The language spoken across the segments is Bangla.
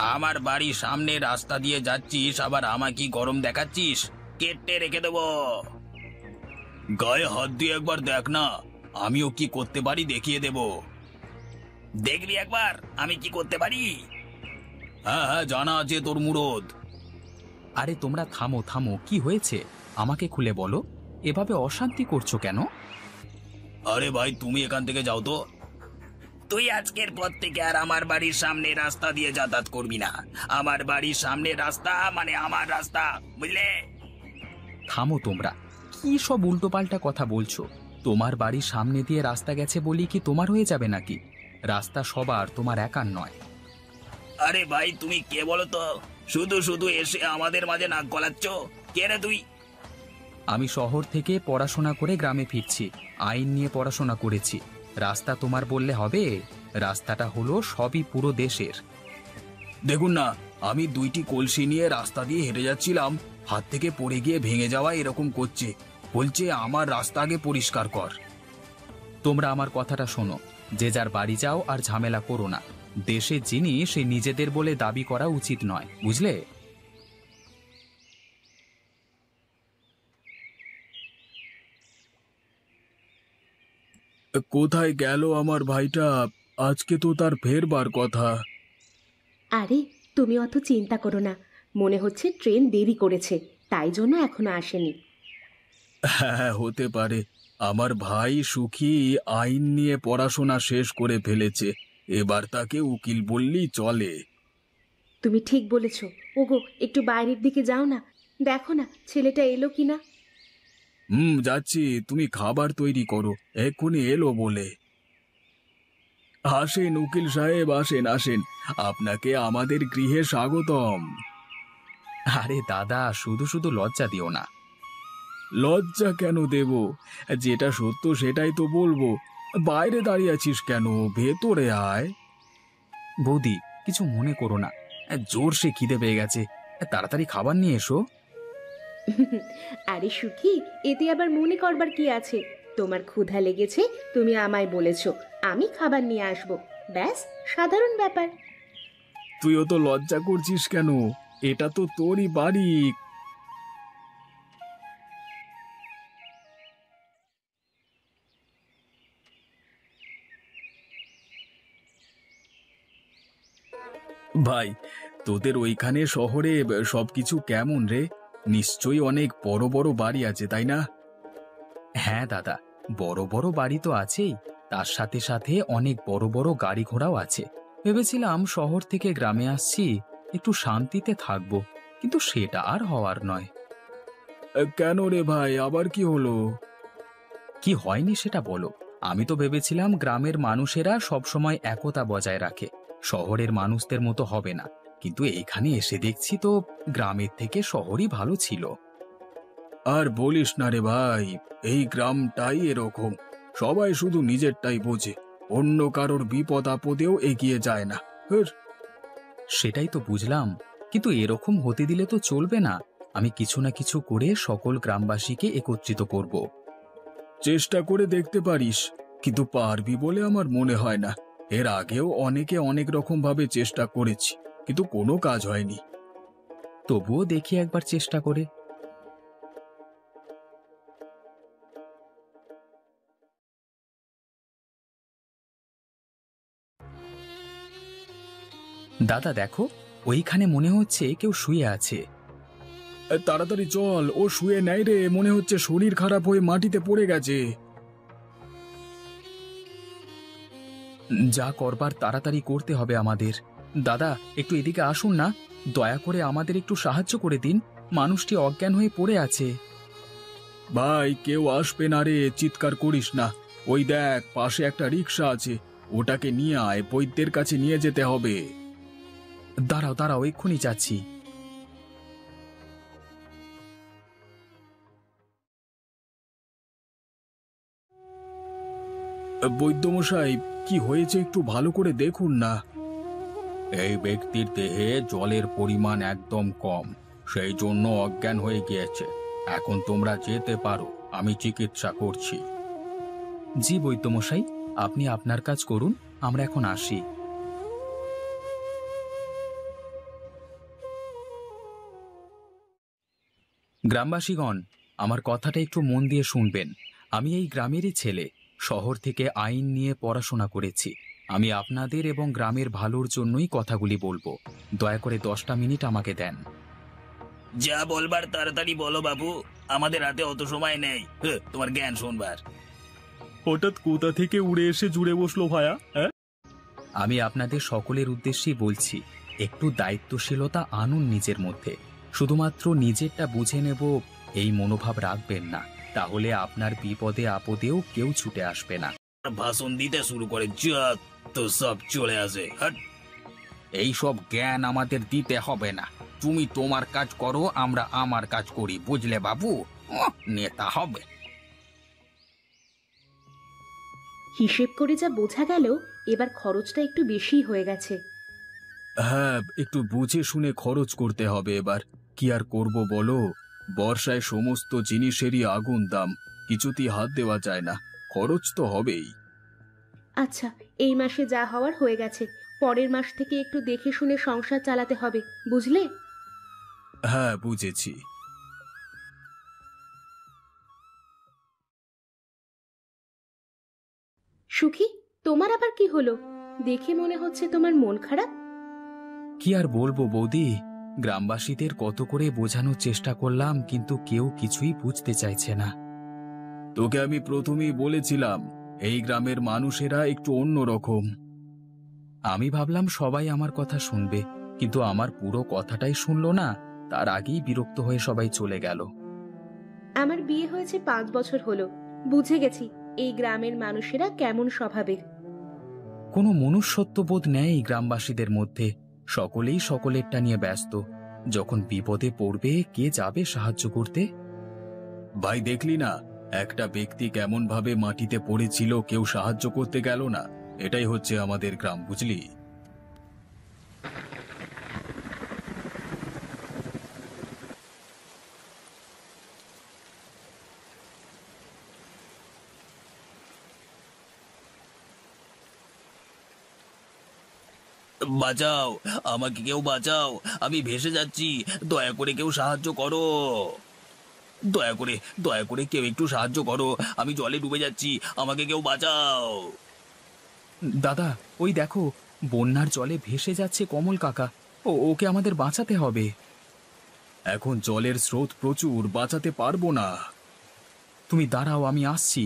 আমার বাড়ির সামনে রাস্তা দিয়ে যাচ্ছিস, আবার আমাকে গরম দেখাচ্ছিস? কেটে রেখে দেবো। গায়ে হাত দিয়ে একবার দেখ না, আমিও কি করতে পারি দেখিয়ে দেব। দেখবি একবার আমি কি করতে পারি। হ্যাঁ হ্যাঁ, জানা আছে তোর মুরদ। আরে তোমরা থামো থামো, কি হয়েছে আমাকে খুলে বলো। এভাবে অশান্তি করছো কেন? আরে ভাই, তুমি এখান থেকে যাও তো। তুই আজকের পর থেকে আর আমার বাড়ির সামনে রাস্তা দিয়ে যাতায়াত করবি না। আমার বাড়ির সামনে রাস্তা মানে আমার রাস্তা, বুঝলে? থামো তোমরা, কি সব উল্টোপাল্টা কথা বলছো? তোমার বাড়ির সামনে দিয়ে রাস্তা গেছে বলি কি তোমার হয়ে যাবে নাকি? রাস্তা সবার, তোমার একার নয়। আরে ভাই, তুমি কে বলো তো? শুধু শুধু এসে আমাদের মাঝে নাক গলাচ্ছ। কে রে তুই? আমি শহর থেকে পড়াশোনা করে গ্রামে ফিরছি, আইন নিয়ে পড়াশোনা করেছি। রাস্তা তোমার বললে হবে? রাস্তাটা হলো সবই পুরো দেশের। দেখুন না, আমি দুইটি কলসি নিয়ে রাস্তা দিয়ে হেঁটে যাচ্ছিলাম, হাত থেকে পড়ে গিয়ে ভেঙে যাওয়া এরকম করছে। বলছে আমার রাস্তা আগে পরিষ্কার কর। তোমরা আমার কথাটা শোনো, যে যার বাড়ি যাও আর ঝামেলা করো না। দেশের জিনিস সে নিজেদের বলে দাবি করা উচিত নয়, বুঝলে? কোথায় গেল আমার ভাইটা? আজকে তো তার ফেরবার কথা। আরে তুমি অত চিন্তা করো না, মনে হচ্ছে ট্রেন দেরি করেছে, তাই জন্য এখনো আসেনি। হ্যাঁ, হতে পারে। আমার ভাই সুখী আইন নিয়ে পড়াশোনা শেষ করে ফেলেছে, এবার তাকে উকিল বললেই চলে। তুমি ঠিক বলেছ। ওগো, একটু বাইরের দিকে যাও না, দেখো না ছেলেটা এলো কিনা। যাচ্ছি, তুমি খাবার তৈরি করো, এক্ষুনি এলো বলে। আসেন উকিল সাহেব, আসেন আসেন, আপনাকে আমাদের গৃহে স্বাগতম। আরে দাদা, শুধু শুধু লজ্জা দিও না। লজ্জা কেন দেব? যেটা সত্য সেটাই তো বলবো। বাইরে দাঁড়িয়ে আছিস কেন? ভেতরে আয়। বৌদি, কিছু মনে করো না, জোরসে খিদে পেয়ে গেছে, তাড়াতাড়ি খাবার নিয়ে এসো। আরে সুখী, এতে আবার মনে করবার কি আছে? তোমার ক্ষুধা লেগেছে, তুমি আমায় বলেছ, আমি খাবার নিয়ে আসব, ব্যাস, সাধারণ ব্যাপার। তুইও তো লজ্জা করছিস কেন? এটা তো তোরই বাড়ি। ভাই, তোদের ওইখানে শহরে সবকিছু কেমন রে? নিশ্চয়ই অনেক বড় বড় বাড়ি আছে, তাই না? হ্যাঁ দাদা, বড় বড় বাড়ি তো আছেই, তার সাথে সাথে অনেক বড় বড় গাড়ি ঘোড়াও আছে। ভেবেছিলাম শহর থেকে গ্রামে আসছি, একটু শান্তিতে থাকবো, কিন্তু সেটা আর হওয়ার নয়। কেন রে ভাই, আবার কি হলো? কি হয়নি সেটা বলো। আমি তো ভেবেছিলাম গ্রামের মানুষেরা সবসময় একতা বজায় রাখে, শহরের মানুষদের মতো হবে না, কিন্তু এইখানে এসে দেখছি তো গ্রামের থেকে শহরই ভালো ছিল। আর বলিস না রে ভাই, এই গ্রামটাই এরকম। সবাই শুধু নিজেরটাই বোঝে, অন্য কারোর বিপদ আপদেও এগিয়ে যায় না। হুর। সেটাই তো বুঝলাম, কিন্তু এরকম হতে দিলে তো চলবে না। আমি কিছু না কিছু করে সকল গ্রামবাসীকে একত্রিত করব। চেষ্টা করে দেখতে পারিস, কিন্তু পারবি বলে আমার মনে হয় না। এর আগেও অনেকে অনেক রকম ভাবে চেষ্টা করেছি, কিন্তু কোনো কাজ হয়নি। তবুও দেখি একবার চেষ্টা করে। দাদা দেখো, ওইখানে মনে হচ্ছে কেউ শুয়ে আছে। তাড়াতাড়ি চল, ও শুয়ে নেয় রে, মনে হচ্ছে শরীর খারাপ হয়ে মাটিতে পড়ে গেছে। যা করবার তাড়াতাড়ি করতে হবে আমাদের। দাদা, একটু এদিকে আসুন না, দয়া করে আমাদের একটু সাহায্য করে দিন, মানুষটি অজ্ঞান হয়ে পড়ে আছে। ভাই, কেউ আসবে না রে, চিৎকার করিস না। ওই দেখ, পাশে একটা রিক্সা আছে, ওটাকে নিয়ে আয়, বৈদ্যের কাছে নিয়ে যেতে হবে। দাঁড়াও দাঁড়াও, এক্ষুনি যাচ্ছি। বৈদ্যমশাই, কি হয়েছে একটু ভালো করে দেখুন না। এই ব্যক্তির দেহে জলের পরিমাণ একদম কম, সেই জন্য অজ্ঞান হয়ে গিয়েছে। এখন তোমরা যেতে পারো, আমি চিকিৎসা করছি। জি বৈদ্যমশাই, আপনি আপনার কাজ করুন, আমরা এখন আসি। গ্রামবাসীগণ, আমার কথাটা একটু মন দিয়ে শুনবেন। আমি এই গ্রামেরই ছেলে। শহর থেকে আইন নিয়ে পড়াশোনা করেছি। আমি আপনাদের এবং গ্রামের ভালোর জন্যই কথাগুলি বলবো। দয়া করে 10টা মিনিট আমাকে দেন। যা বলবার তাড়াতাড়ি বলো বাবু, আমাদের হাতে অত সময় নেই তোমার জ্ঞান শুনবার। হঠাৎ কোথা থেকে উড়ে এসে জুড়ে বসলো ভায়া? হ্যাঁ, আমি আপনাদের সকলের উদ্দেশ্যেই বলছি, একটু দায়িত্বশীলতা আনুন নিজের মধ্যে। শুধুমাত্র নিজেরটা বুঝে নেব এই মনোভাব রাখবেন না, তাহলে আপনার বিপদে আপদেও কেউ ছুটে আসবে না। ভাষণ দিতে শুরু করে যত তো সব চলে আসে। হাট! এই সব জ্ঞান আমাদের দিতে হবে না। তুমি তোমার কাজ করো, আমরা আমার কাজ করি, বুঝলে বাবু? নেতা হবে। হিসেব করে যা বোঝা গেল, এবার খরচটা একটু বেশি হয়ে গেছে। হ্যাঁ, একটু বুঝে শুনে খরচ করতে হবে এবার। কি আর করব বলো, বর্ষায় সমস্ত জিনিসেরই আগুন দাম, কিছুতেই হাত দেওয়া যায় না, খরচ তো হবেই। আচ্ছা, এই মাসে যা হওয়ার হয়ে গেছে, পরের মাস থেকে একটু দেখে শুনে সংসার চালাতে হবে, বুঝলে? হ্যাঁ, বুঝেছি। সুখী, তোমার আবার কি হলো? দেখে মনে হচ্ছে তোমার মন খারাপ। কি আর বলবো বৌদি, গ্রামবাসীদের কত করে বোঝানোর চেষ্টা করলাম, কিন্তু কেউ কিছুই বুঝতে চাইছে না। তোকে আমি প্রথমেই বলেছিলাম, এই গ্রামের মানুষেরা একটু অন্যরকম। আমি ভাবলাম সবাই আমার কথা শুনবে, কিন্তু আমার পুরো কথাটাই শুনলো না। তার আগেই বিরক্ত হয়ে সবাই চলে গেল। আমার বিয়ে হয়েছে 5 বছর হলো, বুঝে গেছি এই গ্রামের মানুষেরা কেমন স্বভাবের। কোনো মনুষ্যত্ববোধ নেই গ্রামবাসীদের মধ্যে। সকলেই সকলেরটা নিয়ে ব্যস্ত। যখন বিপদে পড়বে, কে যাবে সাহায্য করতে? ভাই, দেখলি না একটা ব্যক্তি কেমন ভাবে মাটিতে পড়েছিল, কেউ সাহায্য করতে গেল না। এটাই হচ্ছে আমাদের গ্রাম, বুঝলি? বাঁচাও, আমাকে কেউ বাঁচাও, আমি ভেসে যাচ্ছি, দয়া করে কেউ সাহায্য করো। দয়া করে কেউ একটু সাহায্য করো, আমি জলে ডুবে যাচ্ছি, আমাকে কেউ বাঁচাও। দাদা, ওই দেখো, বন্যার জলে ভেসে যাচ্ছে কমল কাকা। ওকে আমাদের বাঁচাতে হবে। এখন জলের স্রোত প্রচুর, বাঁচাতে পারবো না। তুমি দাঁড়াও, আমি আসছি।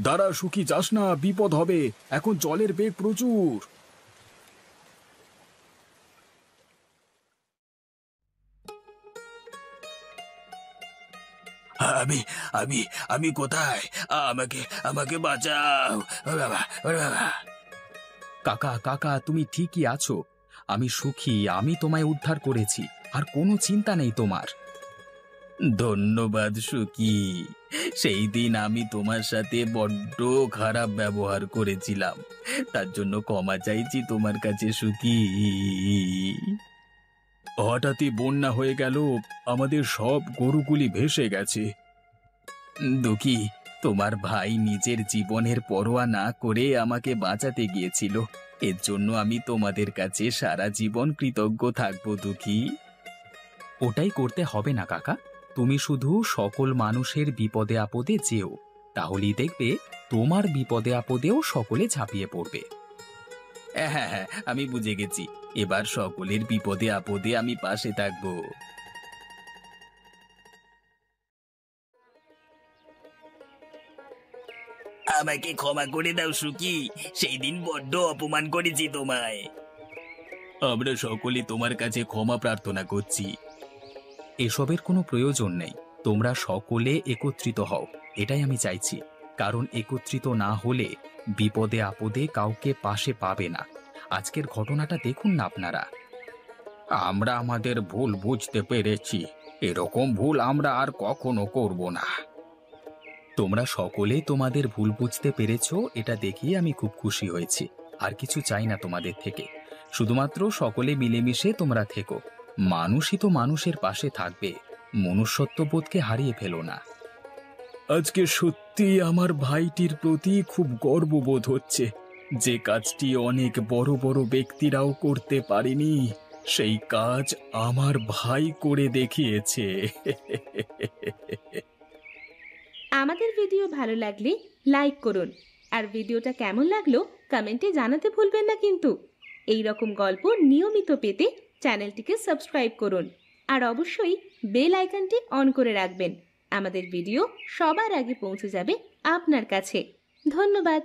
দাঁড়া সুখী, যাস না, বিপদ হবে, এখন জলের বেগ প্রচুর। আমি আমি আমি কোথায়? আমাকে আমাকে বাঁচাও। ও বাবা, ও বাবা। কাকা কাকা, তুমি ঠিকই আছো। আমি সুখী, আমি তোমায় উদ্ধার করেছি, আর কোনো চিন্তা নেই তোমার। ধন্যবাদ সুখী। সেই দিন আমি তোমার সাথে বড্ড খারাপ ব্যবহার করেছিলাম, তার জন্য ক্ষমা চাইছি তোমার কাছে সুখী। হঠাৎই বন্যা হয়ে গেল, আমাদের সব গরুগুলি ভেসে গেছে। দুঃখী, তোমার ভাই নিজের জীবনের পরোয়া না করে আমাকে বাঁচাতে গিয়েছিল। এর জন্য আমি তোমাদের কাছে সারা জীবন কৃতজ্ঞ থাকবো দুঃখী। ওটাই করতে হবে না কাকা, তুমি শুধু সকল মানুষের বিপদে আপদে যেও, তাহলেই দেখবে তোমার বিপদে আপদেও সকলে ঝাঁপিয়ে পড়বে। হ্যাঁ হ্যাঁ, আমি বুঝে গেছি, এবার সকলের বিপদে আপদে আমি পাশে থাকবো। আমাকে ক্ষমা করে দাও সুখী, সেই দিন বড্ড অপমান করেছি তোমায়। আমরা সকলে তোমার কাছে ক্ষমা প্রার্থনা করছি। এসবের কোনো প্রয়োজন নেই, তোমরা সকলে একত্রিত হও, এটাই আমি চাইছি। কারণ একত্রিত না হলে বিপদে আপদে কাউকে পাশে পাবে না। আজকের ঘটনাটা দেখুন না আপনারা। আমরা আমাদের ভুল বুঝতে পেরেছি, এরকম ভুল আমরা আর কখনো করব না। তোমরা সকলে তোমাদের ভুল বুঝতে পেরেছো, এটা দেখিয়ে আমি খুব খুশি হয়েছি। আর কিছু চাই না তোমাদের থেকে, শুধুমাত্র সকলে মিলেমিশে তোমরা থেকো। মানুষই তো মানুষের পাশে থাকবে, মনুষ্যত্ববোধকে হারিয়ে ফেলো না। আজকে সত্যি আমার ভাইটির প্রতি খুব গর্ববোধ হচ্ছে, যে কাজটি অনেক বড় বড় ব্যক্তিরাও করতে পারেনি, সেই কাজ আমার ভাই করে দেখিয়েছে। আমাদের ভিডিও ভালো লাগলে লাইক করুন, আর ভিডিওটা কেমন লাগলো কমেন্টে জানাতে ভুলবেন না কিন্তু। এই রকম গল্প নিয়মিত পেতে চ্যানেলটিকে সাবস্ক্রাইব করুন, আর অবশ্যই বেল আইকনটি অন করে রাখবেন। আমাদের ভিডিও সবার আগে পৌঁছে যাবে আপনার কাছে। ধন্যবাদ।